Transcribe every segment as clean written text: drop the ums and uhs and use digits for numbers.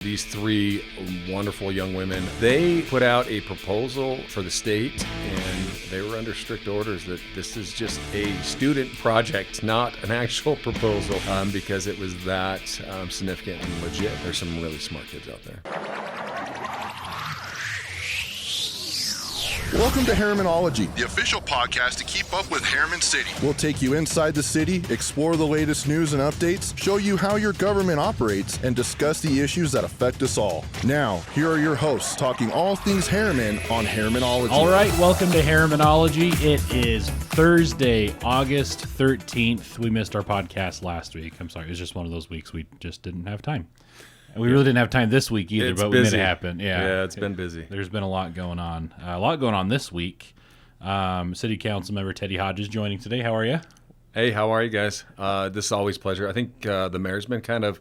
These three wonderful young women, they put out a proposal for the state, and they were under strict orders that this is just a student project, not an actual proposal, because it was that significant and legit. There's some really smart kids out there. Welcome to Herrimanology, the official podcast to keep up with Herriman City. We'll take you inside the city, explore the latest news and updates, show you how your government operates, and discuss the issues that affect us all. Now, here are your hosts talking all things Herriman on Herrimanology. All right, welcome to Herrimanology. It is Thursday, August 13th. We missed our podcast last week. I'm sorry, it was just one of those weeks we just didn't have time. And we really didn't have time this week either, but we made it happen. Yeah, it's been busy. There's been a lot going on. This week. City Councilmember Teddy Hodges joining today. How are you? Hey, how are you guys? This is always a pleasure. I think the mayor's been kind of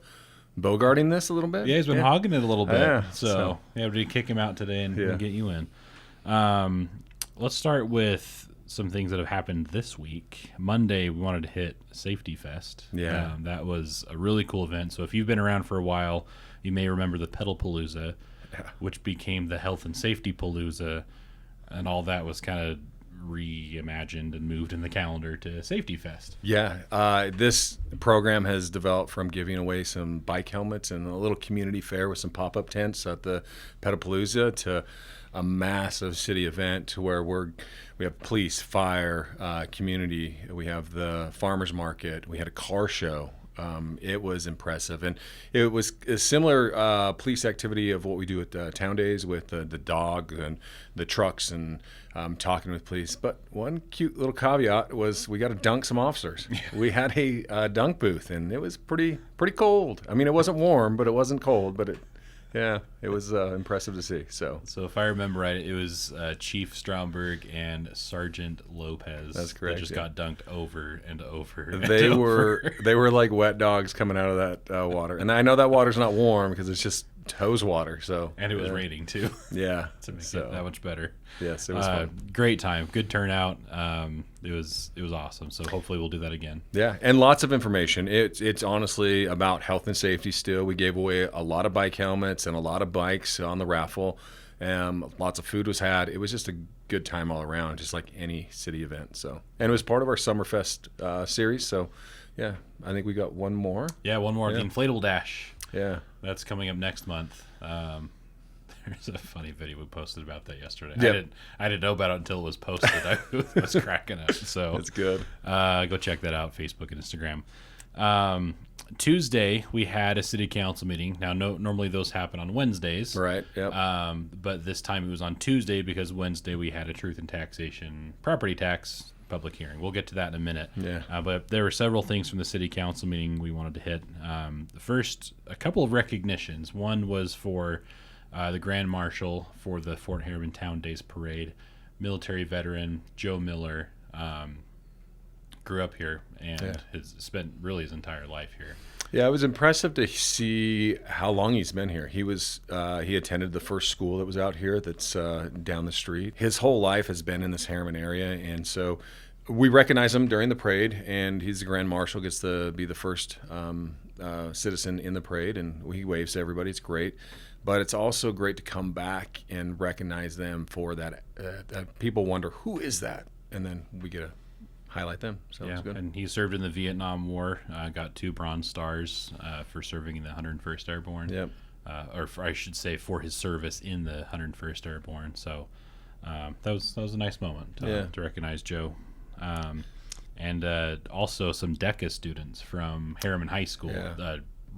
bogarting this a little bit. Yeah, he's been hogging it a little bit. Yeah, so we have to kick him out today and get you in. Let's start with some things that have happened this week. Monday, we wanted to hit Safety Fest. Yeah. That was a really cool event. So if you've been around for a while, you may remember the Pedal Palooza, which became the Health and Safety Palooza, and all that was kind of reimagined and moved in the calendar to Safety Fest. Yeah, this program has developed from giving away some bike helmets and a little community fair with some pop-up tents at the Pedalpalooza to a massive city event to where we have police, fire, community. We have the farmers market. We had a car show. It was impressive, and it was a similar police activity of what we do at Towne Days with the dog and the trucks and talking with police. But one cute little caveat was we got to dunk some officers. We had a dunk booth, and it was pretty cold. I mean, it wasn't warm, but it wasn't cold. But it was impressive to see. So if I remember right, it was Chief Straumberg and Sergeant Lopez. That's correct. That just got dunked over and over. They were like wet dogs coming out of that water, and I know that water's not warm because it's just hose water. So and it was raining too. Yeah, to make it that much better. Yes, it was fun. Great time, good turnout. It was awesome. So hopefully we'll do that again. Yeah, and lots of information. It's honestly about health and safety still. We gave away a lot of bike helmets and a lot of bikes on the raffle. Lots of food was had. It was just a good time all around, just like any city event. So, and it was part of our Summerfest series. So, yeah, I think we got one more. Yeah, one more. The Inflatable Dash. Yeah, that's coming up next month. There's a funny video we posted about that yesterday. Yep. I didn't know about it until it was posted. I was cracking up. So it's good. Go check that out, Facebook and Instagram. Tuesday we had a city council meeting. Now, normally those happen on Wednesdays, right? Yep. But this time it was on Tuesday because Wednesday we had a Truth-in-Taxation property tax public hearing. We'll get to that in a minute. Yeah. But there were several things from the city council meeting we wanted to hit. First, a couple of recognitions. One was for the Grand Marshal for the Fort Herriman Towne Days parade. Military veteran Joe Miller grew up here and has spent really his entire life here. Yeah, it was impressive to see how long he's been here. He attended the first school that was out here that's down the street. His whole life has been in this Herriman area, and so we recognize him during the parade, and he's the Grand Marshal, gets to be the first citizen in the parade, and he waves to everybody. It's great. But it's also great to come back and recognize them for that. People wonder, who is that? And then we get to highlight them. So it's good. And he served in the Vietnam War, got 2 Bronze Stars for serving in the 101st Airborne. Yep. I should say for his service in the 101st Airborne. So that was a nice moment to recognize Joe. And also some DECA students from Herriman High School.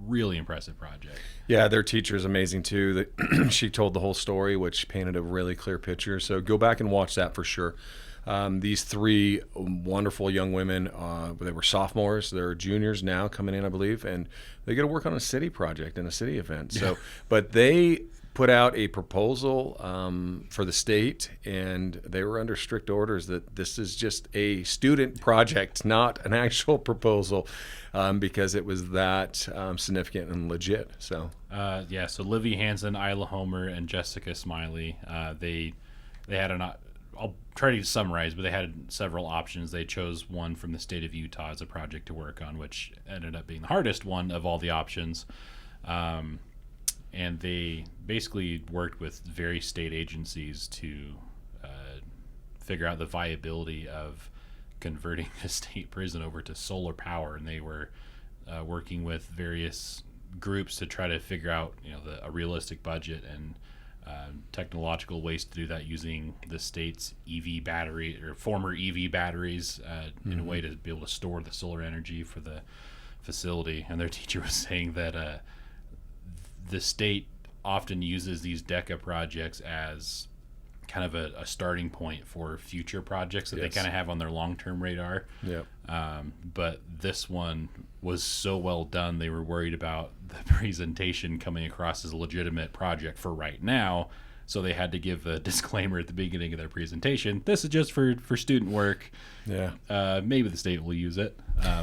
Really impressive project. Yeah, their teacher is amazing too. She told the whole story, which painted a really clear picture. So go back and watch that for sure. These three wonderful young women, they were sophomores. They're juniors now coming in, I believe, and they get to work on a city project and a city event. So, but they put out a proposal for the state, and they were under strict orders that this is just a student project, not an actual proposal, because it was that significant and legit. So so Livy Hansen, Isla Homer, and Jessica Smiley, they had I'll try to summarize, but they had several options. They chose one from the state of Utah as a project to work on, which ended up being the hardest one of all the options. and they basically worked with various state agencies to figure out the viability of converting the state prison over to solar power, and they were working with various groups to try to figure out a realistic budget and technological ways to do that using the state's EV battery or former EV batteries in a way to be able to store the solar energy for the facility. And their teacher was saying that the state often uses these DECA projects as kind of a starting point for future projects that they kind of have on their long-term radar. Yep. But this one was so well done, they were worried about the presentation coming across as a legitimate project for right now. So they had to give a disclaimer at the beginning of their presentation. This is just for student work. Yeah. Maybe the state will use it.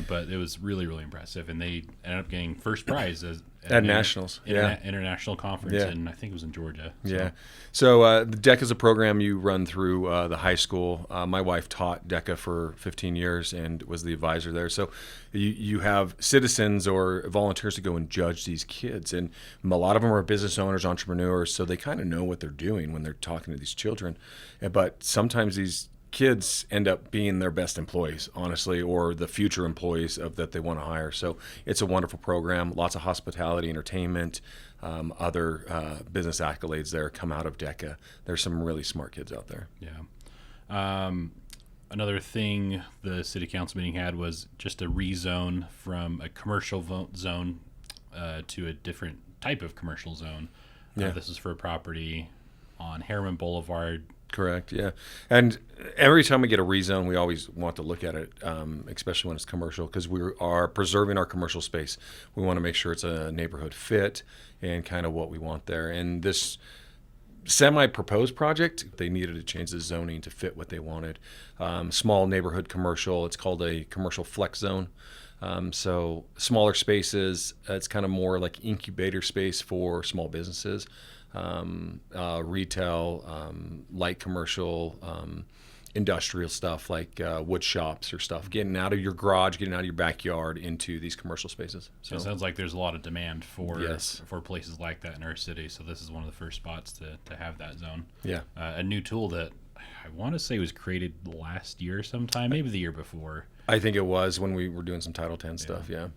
But it was really, really impressive. And they ended up getting first prize at nationals. International conference, and I think it was in Georgia. So. Yeah. So the DECA is a program you run through the high school. My wife taught DECA for 15 years and was the advisor there. So you have citizens or volunteers to go and judge these kids. And a lot of them are business owners, entrepreneurs, so they kind of know what they're doing when they're talking to these children. But sometimes these kids end up being their best employees, honestly, or the future employees that they want to hire. So it's a wonderful program. Lots of hospitality, entertainment, other business accolades there come out of DECA. There's some really smart kids out there. Yeah. Another thing the city council meeting had was just a rezone from a commercial zone to a different type of commercial zone. This is for a property on Herriman Boulevard. Correct, yeah. And every time we get a rezone, we always want to look at it, especially when it's commercial, because we are preserving our commercial space. We want to make sure it's a neighborhood fit and kind of what we want there. And this semi-proposed project, they needed to change the zoning to fit what they wanted. Small neighborhood commercial, it's called a commercial flex zone. So smaller spaces, it's kind of more like incubator space for small businesses. Retail, light commercial, industrial stuff like wood shops or stuff, getting out of your garage, getting out of your backyard into these commercial spaces. So it sounds like there's a lot of demand for places like that in our city. So this is one of the first spots to have that zone. Yeah. A new tool that I want to say was created last year sometime, maybe the year before. I think it was when we were doing some Title X stuff. Yeah.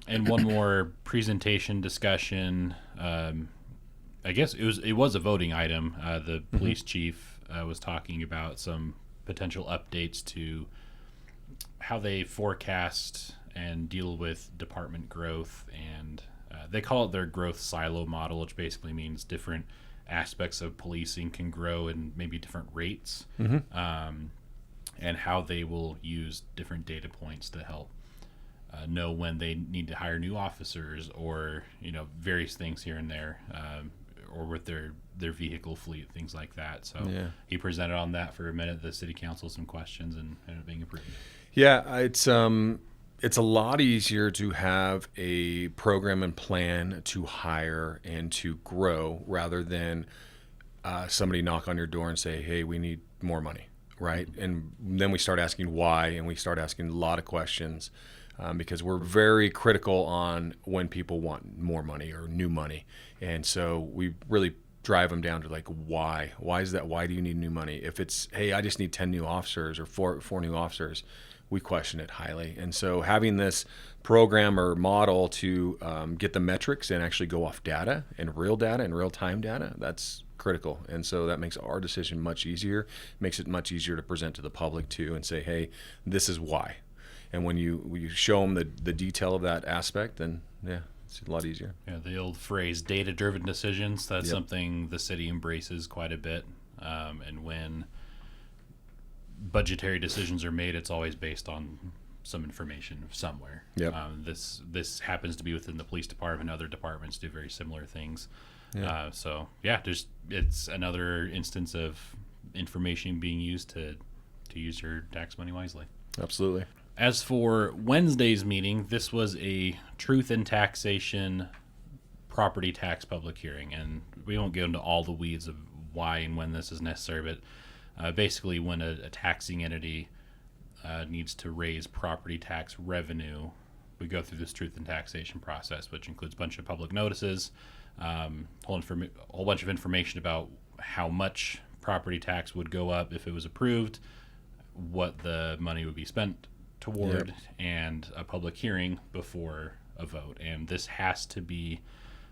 And one more presentation discussion. I guess it was a voting item. The police chief was talking about some potential updates to how they forecast and deal with department growth, and they call it their growth silo model, which basically means different aspects of policing can grow in maybe different rates, and how they will use different data points to help know when they need to hire new officers, or various things here and there, or with their vehicle fleet, things like that. So he presented on that for a minute. The city council some questions and ended up being approved. Yeah, it's a lot easier to have a program and plan to hire and to grow rather than somebody knock on your door and say, "Hey, we need more money," right? And then we start asking why, and we start asking a lot of questions. Because we're very critical on when people want more money or new money. And so we really drive them down to like, why? Why is that? Why do you need new money? If it's, hey, I just need 10 new officers or four new officers, we question it highly. And so having this program or model to get the metrics and actually go off data and real-time data, that's critical. And so that makes our decision much easier, makes it much easier to present to the public too and say, hey, this is why. And when you show them the detail of that aspect, then it's a lot easier. Yeah, the old phrase "data-driven decisions." That's something the city embraces quite a bit. And when budgetary decisions are made, it's always based on some information somewhere. Yep. This happens to be within the police department. Other departments do very similar things. Yeah. It's another instance of information being used to use your tax money wisely. Absolutely. As for Wednesday's meeting, this was a Truth-in-Taxation property tax public hearing, and we won't get into all the weeds of why and when this is necessary, but basically when a taxing entity needs to raise property tax revenue we go through this truth-in-taxation process, which includes a bunch of public notices, a whole bunch of information about how much property tax would go up if it was approved, what the money would be spent toward, and a public hearing before a vote. And this has to be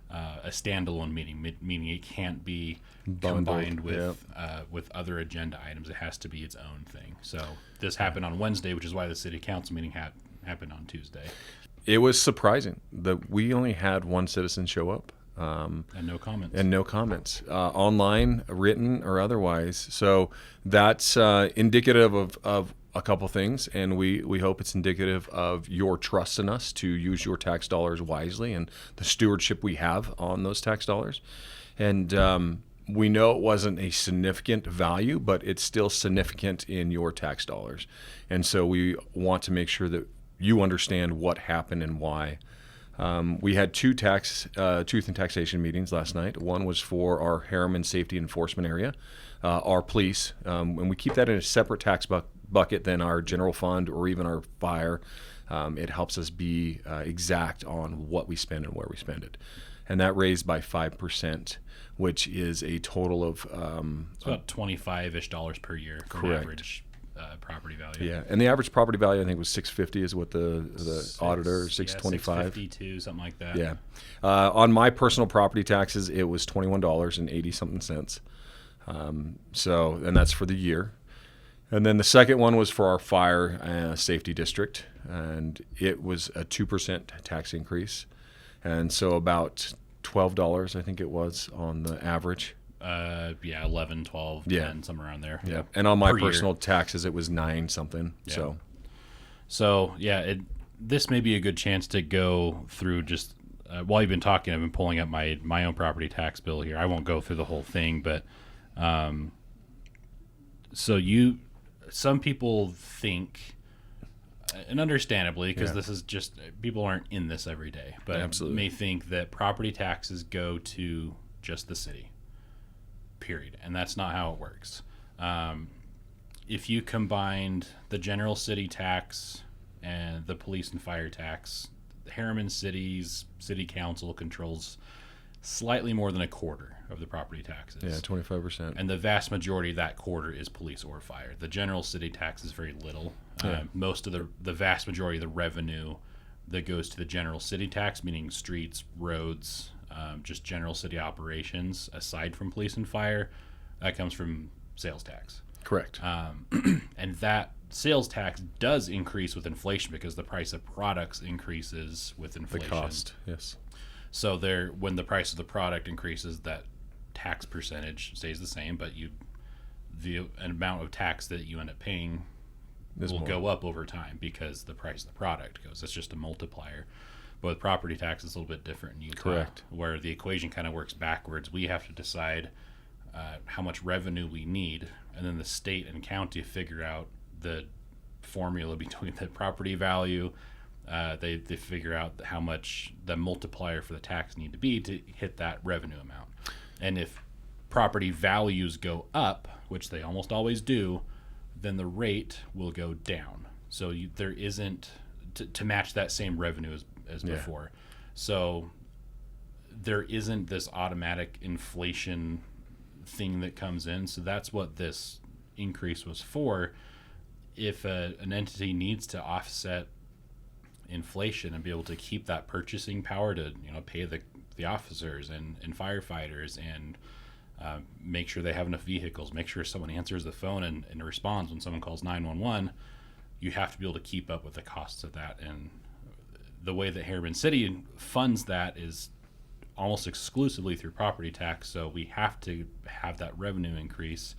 a standalone meeting, meaning it can't be combined with other agenda items. It has to be its own thing. So this happened on Wednesday, which is why the city council meeting happened on Tuesday. It was surprising that we only had one citizen show up. And no comments. Online, written, or otherwise. So that's indicative of a couple things, and we hope it's indicative of your trust in us to use your tax dollars wisely and the stewardship we have on those tax dollars. And we know it wasn't a significant value, but it's still significant in your tax dollars. And so we want to make sure that you understand what happened and why. We had two truth and taxation meetings last night. One was for our Herriman Safety Enforcement Area, our police, and we keep that in a separate tax bucket than our general fund or even our fire. It helps us be exact on what we spend and where we spend it. And that raised by 5%, which is a total of it's about $25-ish per year for an average property value. Yeah, and the average property value I think was $650 is what the auditor, $625, $652, something like that. Yeah, on my personal property taxes it was $21.80 something cents. So, and that's for the year. And then the second one was for our fire safety district, and it was a 2% tax increase, and so about $12 I think it was on the average. 11, 12, 10, somewhere around there. Yeah, and on my Per personal year. taxes it was 9 something. Yeah. So this may be a good chance to go through just while you've been talking. I've been pulling up my own property tax bill here. I won't go through the whole thing, but some people think, and understandably, because this is just, people aren't in this every day, but Absolutely. may think that property taxes go to just the city, period. And that's not how it works. If you combined the general city tax and the police and fire tax, the Herriman City's city council controls slightly more than a quarter of the property taxes. Yeah, 25%. And the vast majority of that quarter is police or fire. The general city tax is very little. Most of the vast majority of the revenue that goes to the general city tax, meaning streets, roads, just general city operations, aside from police and fire, that comes from sales tax. Correct. And that sales tax does increase with inflation because the price of products increases with The inflation. cost, yes. So when the price of the product increases, that tax percentage stays the same, but the amount of tax that you end up paying will go up over time because the price of the product goes. It's just a multiplier. But with property tax, it's a little bit different in Utah. Correct. Where the equation kind of works backwards. We have to decide how much revenue we need, and then the state and county figure out the formula between the property value. They figure out how much the multiplier for the tax need to be to hit that revenue amount. And if property values go up, which they almost always do, then the rate will go down. So there isn't to match that same revenue as before. So there isn't this automatic inflation thing that comes in. So that's what this increase was for. If an entity needs to offset inflation and be able to keep that purchasing power to pay the officers and firefighters and make sure they have enough vehicles, make sure someone answers the phone and responds when someone calls 911, you have to be able to keep up with the costs of that. And the way that Herriman City funds that is almost exclusively through property tax, so we have to have that revenue increase.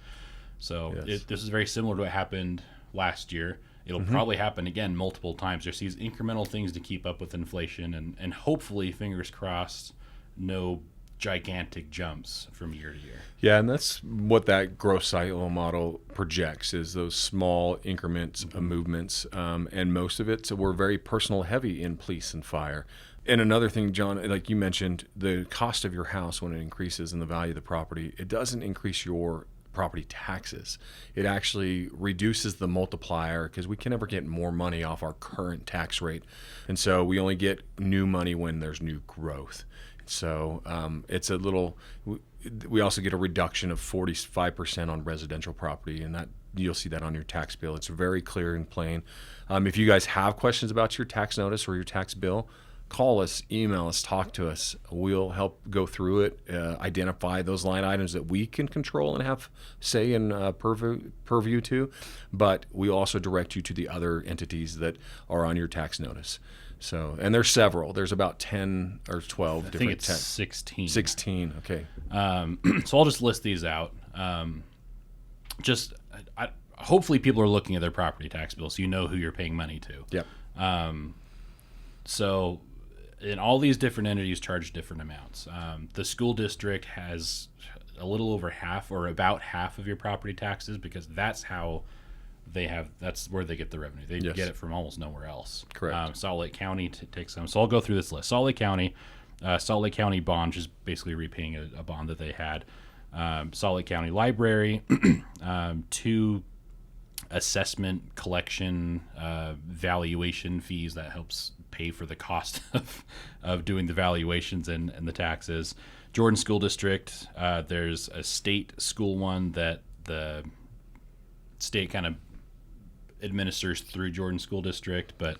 So this is very similar to what happened last year. It'll probably happen again multiple times. There's these incremental things to keep up with inflation, and hopefully, fingers crossed, no gigantic jumps from year to year. Yeah, and that's what that growth silo model projects, is those small increments of movements, and most of it, so we're very personal heavy in police and fire. And another thing, John, like you mentioned, the cost of your house when it increases in the value of the property, it doesn't increase your property taxes. It actually reduces the multiplier because we can never get more money off our current tax rate. And so we only get new money when there's new growth. So it's a little, we also get a reduction of 45% on residential property, and that you'll see that on your tax bill. It's very clear and plain. If you guys have questions about your tax notice or your tax bill, call us, email us, talk to us. We'll help go through it, identify those line items that we can control and have say in purview to, but we also direct you to the other entities that are on your tax notice. So, and there's several. There's about 10 or 12 I different. think it's 16. 16, okay. So I'll just list these out. Hopefully people are looking at their property tax bill so you know who you're paying money to. Yep. So in all these different entities charge different amounts. The school district has a little over half or about half of your property taxes because that's where they get the revenue. They Yes. get it from almost nowhere else. Correct. Salt Lake County takes some. So I'll go through this list. Salt Lake County bond, which is basically repaying a bond that they had. Salt Lake County Library, 2 assessment collection valuation fees that helps pay for the cost of doing the valuations and the taxes. Jordan School District, there's a state school one that the state kind of administers through Jordan School District, but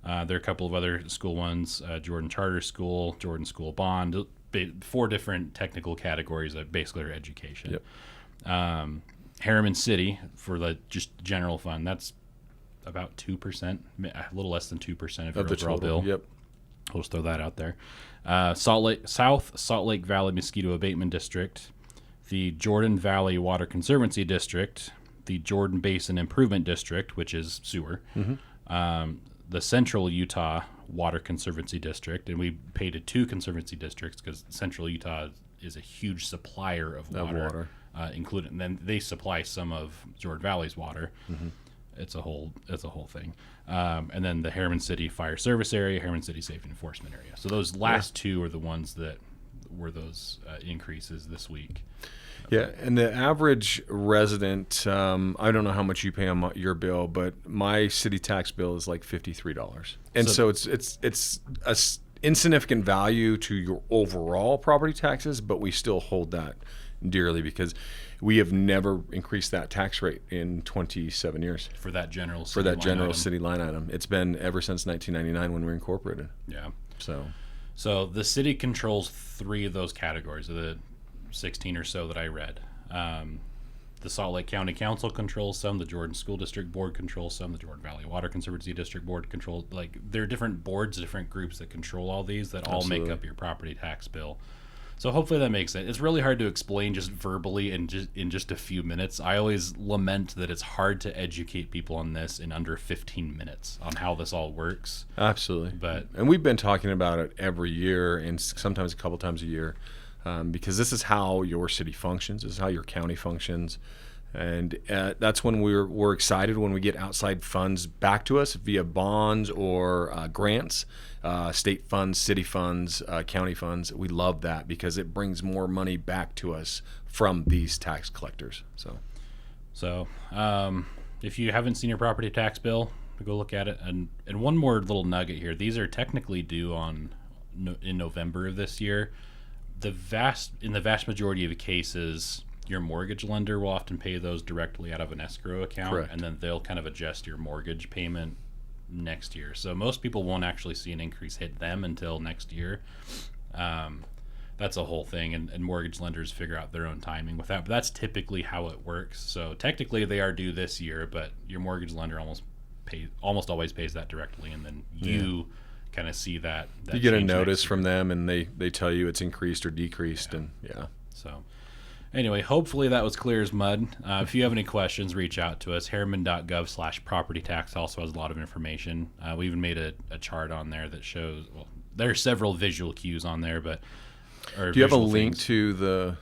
there are a couple of other school ones, Jordan Charter School, Jordan School Bond, 4 different technical categories that basically are education. Yep. Herriman City for the just general fund, that's about 2%, a little less than 2% of your overall bill. Yep. We'll just throw that out there. Salt Lake Valley Mosquito Abatement District, the Jordan Valley Water Conservancy District, the Jordan Basin Improvement District, which is sewer, the Central Utah Water Conservancy District, and we pay to 2 conservancy districts because Central Utah is a huge supplier of water. Including, and then they supply some of Jordan Valley's water. Mm-hmm. It's a whole thing. And then the Herriman City Fire Service Area, Herriman City Safety Enforcement Area. So those last 2 are the ones that were those increases this week. Yeah, and the average resident, I don't know how much you pay on your bill, but my city tax bill is like $53, and so it's a insignificant value to your overall property taxes, but we still hold that dearly because we have never increased that tax rate in 27 years for that general city line item. It's been ever since 1999 when we were incorporated. Yeah. So the city controls 3 of those categories of the 16 or so that I read. The Salt Lake County Council controls some, the Jordan School District Board controls some, the Jordan Valley Water Conservancy District Board controls, like there are different boards, different groups that control all these that all make up your property tax bill. So hopefully that makes sense. It's really hard to explain just verbally in just a few minutes. I always lament that it's hard to educate people on this in under 15 minutes on how this all works. Absolutely. And we've been talking about it every year and sometimes a couple times a year. Because this is how your city functions, this is how your county functions, and that's when we're excited when we get outside funds back to us via bonds or grants, state funds, city funds, county funds. We love that because it brings more money back to us from these tax collectors. So if you haven't seen your property tax bill, go look at it. And one more little nugget here: these are technically due in November of this year. In the vast majority of cases, your mortgage lender will often pay those directly out of an escrow account. Correct. And then they'll kind of adjust your mortgage payment next year. So most people won't actually see an increase hit them until next year. That's a whole thing, and mortgage lenders figure out their own timing with that. But that's typically how it works. So technically they are due this year, but your mortgage lender almost always pays that directly, and then you kind of see that you get a notice from them and they tell you it's increased or decreased. So anyway, hopefully that was clear as mud. If you have any questions, reach out to us. Herriman.gov/property tax also has a lot of information. We even made a chart on there that shows, well, there are several visual cues on there, but do you have a link to the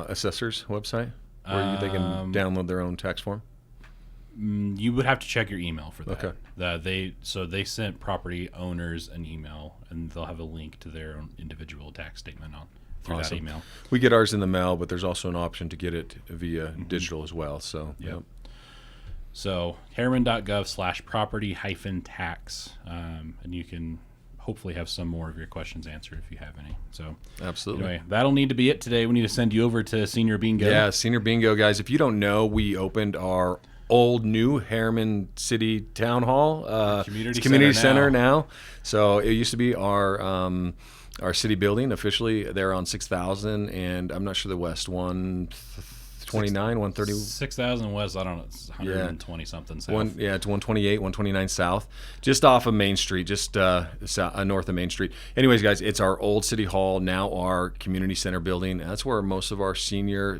assessor's website where they can download their own tax form? You would have to check your email for that. Okay. They sent property owners an email, and they'll have a link to their own individual tax statement through that email. We get ours in the mail, but there's also an option to get it via digital as well. So, Yep. So herriman.gov/property-tax, and you can hopefully have some more of your questions answered if you have any. So absolutely. Anyway, that'll need to be it today. We need to send you over to Senior Bingo. Yeah, Senior Bingo, guys. If you don't know, we opened our new Herriman City Town Hall, community center now. So it used to be our city building officially there on 6,000, and I'm not sure the west one. 129, 130. 6,000 west, I don't know, it's 120 something south. It's 128, 129 south, just off of Main Street, just north of Main Street. Anyways, guys, it's our old city hall, now our community center building. That's where most of our senior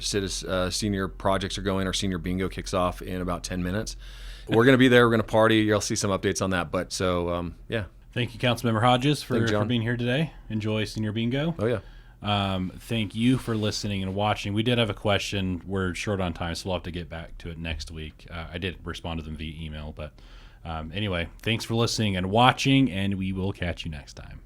projects are going. Our Senior Bingo kicks off in about 10 minutes. We're going to be there. We're going to party. You'll see some updates on that. But so, yeah. Thank you, Councilmember Hodges, for being here today. Enjoy Senior Bingo. Oh, yeah. Thank you for listening and watching. We did have a question. We're short on time, so we'll have to get back to it next week. I did respond to them via email, but anyway, thanks for listening and watching, and we will catch you next time.